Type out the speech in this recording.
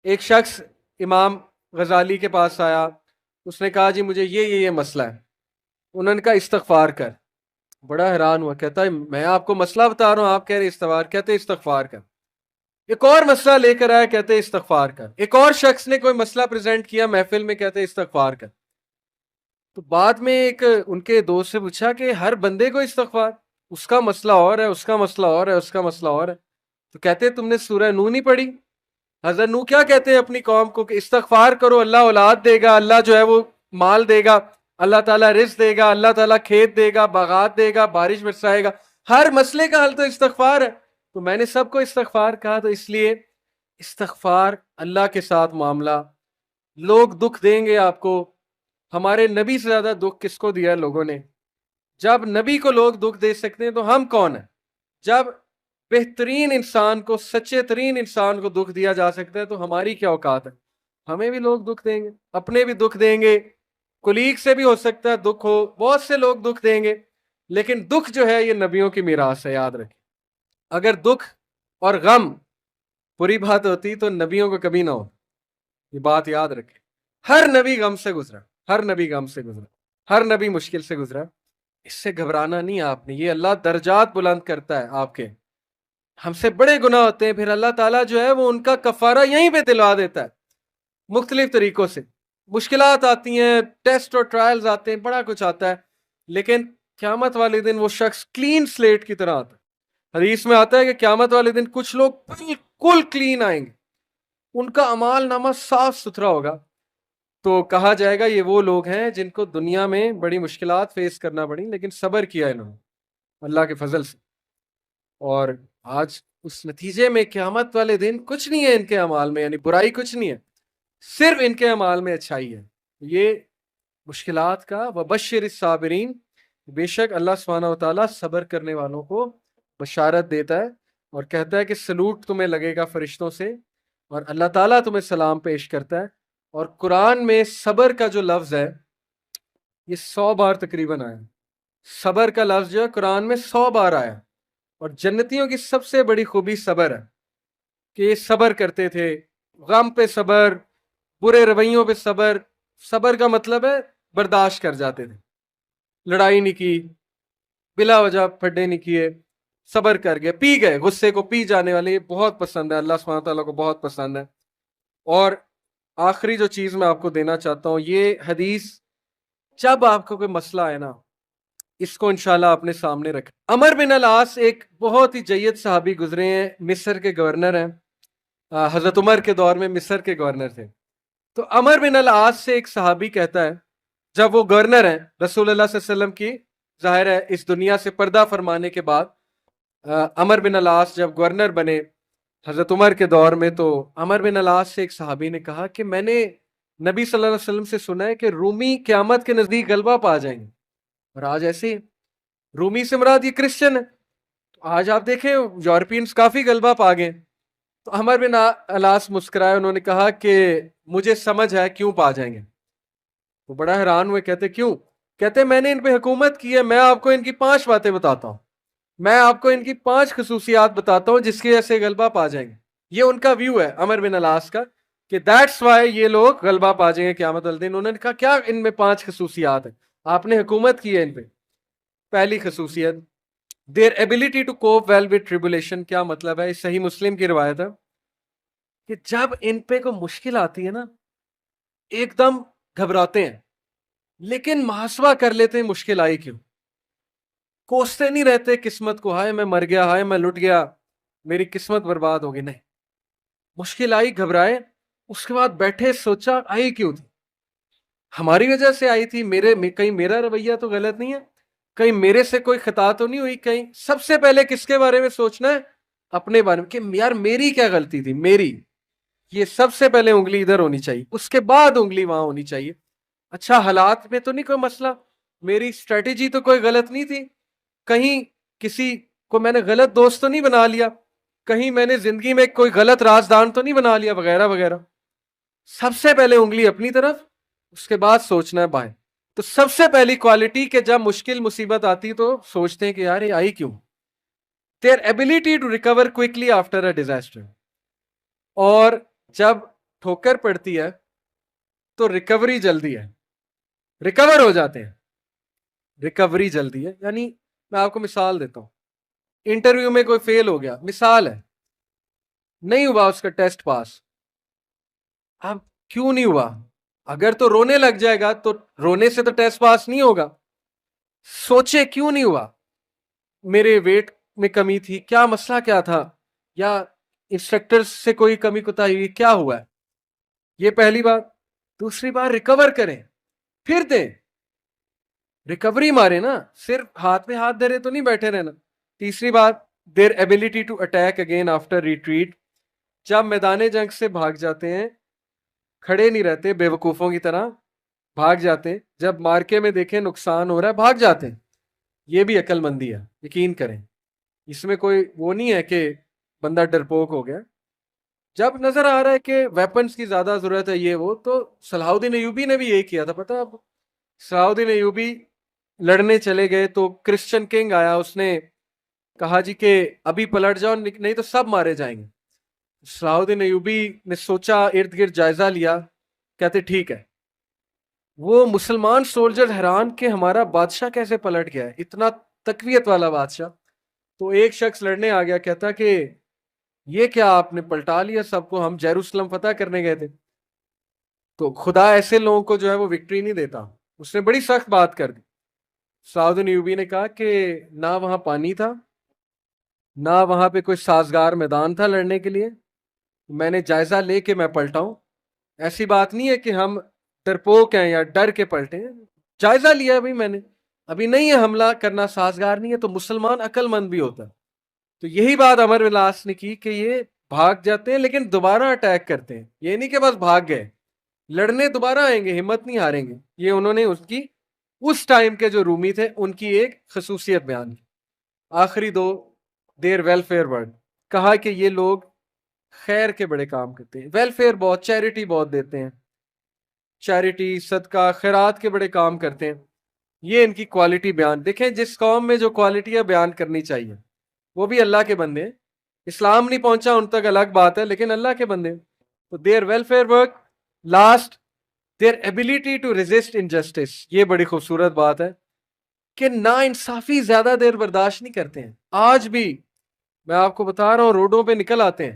ایک شخص امام غزالی کے پاس آیا، اس نے کہا جی مجھے یہ مسئلہ ہے. انہوں نے کہا استغفار کر. بڑا حیران ہوا، کہتا ہے میں آپ کو مسئلہ بتا رہا ہوں، آپ کہہ رہے استغفار. کہتے استغفار کر. ایک اور مسئلہ لے کر آیا، کہتے استغفار کر. ایک اور شخص نے کوئی مسئلہ پریزنٹ کیا محفل میں، کہتے استغفار کر. تو بعد میں ایک ان کے دوست سے پوچھا کہ ہر بندے کو استغفار، اس کا مسئلہ اور ہے، اس کا مسئلہ اور ہے، اس کا مسئلہ اور ہے. تو کہتے تم نے سورہ نو نہیں پڑھی؟ حضرت نو کیا کہتے ہیں اپنی قوم کو کہ استغفار کرو، اللہ اولاد دے گا، اللہ جو ہے وہ مال دے گا، اللہ تعالیٰ رزق دے گا، اللہ تعالیٰ کھیت دے گا، باغات دے گا، بارش برسائے گا. ہر مسئلے کا حل تو استغفار ہے. تو میں نے سب کو استغفار کہا، تو اس لیے استغفار اللہ کے ساتھ معاملہ. لوگ دکھ دیں گے آپ کو. ہمارے نبی سے زیادہ دکھ کس کو دیا ہے لوگوں نے؟ جب نبی کو لوگ دکھ دے سکتے ہیں تو ہم کون ہیں؟ جب بہترین انسان کو، سچے ترین انسان کو دکھ دیا جا سکتا ہے تو ہماری کیا اوقات ہے؟ ہمیں بھی لوگ دکھ دیں گے، اپنے بھی دکھ دیں گے، کولیگ سے بھی ہو سکتا ہے دکھ ہو، بہت سے لوگ دکھ دیں گے. لیکن دکھ جو ہے یہ نبیوں کی میراث ہے، یاد رکھیں. اگر دکھ اور غم بری بات ہوتی تو نبیوں کو کبھی نہ ہو. یہ بات یاد رکھیں. ہر نبی غم سے گزرا، ہر نبی غم سے گزرا، ہر نبی مشکل سے گزرا. اس سے گھبرانا نہیں آپ نے. یہ اللہ درجات بلند کرتا ہے آپ کے. ہم سے بڑے گناہ ہوتے ہیں، پھر اللہ تعالیٰ جو ہے وہ ان کا کفارہ یہیں پہ دلوا دیتا ہے مختلف طریقوں سے. مشکلات آتی ہیں، ٹیسٹ اور ٹرائلز آتے ہیں، بڑا کچھ آتا ہے، لیکن قیامت والے دن وہ شخص کلین سلیٹ کی طرح آتا ہے. حدیث میں آتا ہے کہ قیامت والے دن کچھ لوگ بالکل کلین آئیں گے، ان کا اعمال نامہ صاف ستھرا ہوگا. تو کہا جائے گا یہ وہ لوگ ہیں جن کو دنیا میں بڑی مشکلات فیس کرنا پڑی لیکن صبر کیا انہوں نے اللہ کے فضل سے. اور آج اس نتیجے میں قیامت والے دن کچھ نہیں ہے ان کے اعمال میں، یعنی برائی کچھ نہیں ہے، صرف ان کے اعمال میں اچھائی ہے. یہ مشکلات کا وبشر الصابرین، بے شک اللہ سبحانہ و تعالیٰ صبر کرنے والوں کو بشارت دیتا ہے اور کہتا ہے کہ سلوٹ تمہیں لگے گا فرشتوں سے، اور اللہ تعالیٰ تمہیں سلام پیش کرتا ہے. اور قرآن میں صبر کا جو لفظ ہے یہ 100 بار تقریباً آیا. صبر کا لفظ جو ہے قرآن میں 100 بار آیا. اور جنتیوں کی سب سے بڑی خوبی صبر ہے کہ یہ صبر کرتے تھے. غم پہ صبر، برے رویوں پہ صبر. صبر کا مطلب ہے برداشت کر جاتے تھے، لڑائی نہیں کی، بلا وجہ پھڈے نہیں کیے، صبر کر گئے، پی گئے، غصے کو پی جانے والے. یہ بہت پسند ہے، اللہ سبحانہ تعالیٰ کو بہت پسند ہے. اور آخری جو چیز میں آپ کو دینا چاہتا ہوں، یہ حدیث جب آپ کو کوئی مسئلہ آئے نا اس کو انشاءاللہ اپنے سامنے رکھیں. عمر بن العاص ایک بہت ہی جید صحابی گزرے ہیں، مصر کے گورنر ہیں. حضرت عمر کے دور میں مصر کے گورنر تھے. تو عمر بن العاص سے ایک صحابی کہتا ہے، جب وہ گورنر ہیں رسول اللہ صلی اللہ علیہ وسلم کی، ظاہر ہے اس دنیا سے پردہ فرمانے کے بعد عمر بن العاص جب گورنر بنے حضرت عمر کے دور میں، تو عمر بن العاص سے ایک صحابی نے کہا کہ میں نے نبی صلی اللہ علیہ وسلم سے سنا ہے کہ رومی قیامت کے نزدیک غلبہ پا جائیں گے. اور آج ایسے رومی سے مراد یہ کرسچن ہے. تو آج آپ دیکھیں یورپینز کافی غلبہ پا گئے. تو عمر بن العاص مسکرائے، انہوں نے کہا کہ مجھے سمجھ ہے کیوں پا جائیں گے. وہ بڑا حیران ہوئے، کہتے کیوں؟ کہتے میں نے ان پہ حکومت کی ہے، میں آپ کو ان کی 5 باتیں بتاتا ہوں، میں آپ کو ان کی 5 خصوصیات بتاتا ہوں جس کی وجہ سے غلبہ پا جائیں گے. یہ ان کا ویو ہے عمر بن العاص کا کہ دیٹس وائی یہ لوگ غلبہ پا جائیں گے قیامت والے دن. انہوں نے کہا کیا ان میں 5 خصوصیات ہیں؟ آپ نے حکومت کی ہے ان پہ. پہلی خصوصیت their ability to cope well with tribulation. کیا مطلب ہے؟ صحیح مسلم کی روایت ہے کہ جب ان پہ کوئی مشکل آتی ہے نا ایک دم گھبراتے ہیں، لیکن محاسبہ کر لیتے ہیں مشکل آئی کیوں. کوستے نہیں رہتے قسمت کو، ہائے میں مر گیا، ہائے میں لٹ گیا، میری قسمت برباد ہوگی. نہیں، مشکل آئی گھبرائے، اس کے بعد بیٹھے سوچا آئی کیوں تھی، ہماری وجہ سے آئی تھی، کہیں میرا رویہ تو غلط نہیں ہے، کہیں میرے سے کوئی خطا تو نہیں ہوئی. کہیں سب سے پہلے کس کے بارے میں سوچنا ہے؟ اپنے بارے میں، کہ یار میری کیا غلطی تھی، میری. یہ سب سے پہلے انگلی ادھر ہونی چاہیے، اس کے بعد انگلی وہاں ہونی چاہیے. اچھا حالات میں تو نہیں کوئی مسئلہ، میری اسٹریٹجی تو کوئی غلط نہیں تھی، کہیں کسی کو میں نے غلط دوست تو نہیں بنا لیا، کہیں میں نے زندگی میں کوئی غلط رازدان تو نہیں بنا لیا، وغیرہ وغیرہ. سب سے پہلے انگلی اپنی طرف، اس کے بعد سوچنا ہے بائیں. تو سب سے پہلی کوالٹی کہ جب مشکل مصیبت آتی تو سوچتے ہیں کہ یار یہ آئی کیوں. their ability to recover quickly after a disaster. اور جب ٹھوکر پڑتی ہے تو ریکوری جلدی ہے، ریکور ہو جاتے ہیں، ریکوری جلدی ہے. یعنی میں آپ کو مثال دیتا ہوں، انٹرویو میں کوئی فیل ہو گیا، مثال ہے، نہیں ہوا اس کا ٹیسٹ پاس. اب کیوں نہیں ہوا؟ اگر تو رونے لگ جائے گا تو رونے سے تو ٹیسٹ پاس نہیں ہوگا. سوچے کیوں نہیں ہوا، میرے ویٹ میں کمی تھی، کیا مسئلہ کیا تھا، یا انسٹرکٹر سے کوئی کمی کوتاہی ہوئی، کیا ہوا ہے. یہ پہلی بات. دوسری بات، ریکور کریں، پھر دیں، ریکوری مارے نا، صرف ہاتھ میں ہاتھ دھرے تو نہیں بیٹھے رہنا. تیسری بات، their ability to attack again after retreat. جب میدان جنگ سے بھاگ جاتے ہیں، کھڑے نہیں رہتے بے وقوفوں کی طرح، بھاگ جاتے ہیں. جب مارکے میں دیکھیں نقصان ہو رہا ہے، بھاگ جاتے ہیں. یہ بھی عقل مندی ہے، یقین کریں. اس میں کوئی وہ نہیں ہے کہ بندہ ڈرپوک ہو گیا. جب نظر آ رہا ہے کہ ویپنز کی زیادہ ضرورت ہے یہ وہ، تو صلاح الدین ایوبی نے بھی یہی کیا تھا. پتہ ہے آپ، صلاح الدین ایوبی لڑنے چلے گئے تو کرسچن کنگ آیا، اس نے کہا جی کہ ابھی پلٹ جاؤ نہیں تو سب مارے جائیں گے. صلاح الدین ایوبی نے سوچا، ارد گرد جائزہ لیا، کہتے ٹھیک ہے. وہ مسلمان سولجر حیران کہ ہمارا بادشاہ کیسے پلٹ گیا ہے، اتنا تقویت والا بادشاہ. تو ایک شخص لڑنے آ گیا، کہتا کہ یہ کیا آپ نے پلٹا لیا سب کو، ہم یروشلم فتح کرنے گئے تھے. تو خدا ایسے لوگوں کو جو ہے وہ وکٹری نہیں دیتا. اس نے بڑی سخت بات کر دی. صلاح الدین ایوبی نے کہا کہ نہ وہاں پانی تھا، نہ وہاں پہ کوئی سازگار میدان تھا لڑنے کے لیے، میں نے جائزہ لے کے میں پلٹا ہوں. ایسی بات نہیں ہے کہ ہم ڈرپوک ہیں یا ڈر کے پلٹے ہیں، جائزہ لیا ابھی میں نے، ابھی نہیں ہے حملہ کرنا سازگار نہیں ہے. تو مسلمان عقل مند بھی ہوتا ہے. تو یہی بات عمر بن العاص نے کی کہ یہ بھاگ جاتے ہیں لیکن دوبارہ اٹیک کرتے ہیں. یہ نہیں کہ بس بھاگ گئے، لڑنے دوبارہ آئیں گے، ہمت نہیں ہاریں گے. یہ انہوں نے اس ٹائم کے جو رومی تھے ان کی ایک خصوصیت بیان کی. آخری دو، دیر ویلفیئر ورڈ. کہا کہ یہ لوگ خیر کے بڑے کام کرتے ہیں، ویلفیئر بہت، چیریٹی بہت دیتے ہیں، چیریٹی صدقہ خیرات کے بڑے کام کرتے ہیں. یہ ان کی کوالٹی بیان. دیکھیں جس قوم میں جو کوالٹیاں بیان کرنی چاہیے، وہ بھی اللہ کے بندے ہیں. اسلام نہیں پہنچا ان تک الگ بات ہے، لیکن اللہ کے بندے. تو their welfare work. Last, their ability to resist injustice. یہ بڑی خوبصورت بات ہے کہ نا انصافی زیادہ دیر برداشت نہیں کرتے ہیں. آج بھی میں آپ کو بتا رہا ہوں، روڈوں پہ نکل آتے ہیں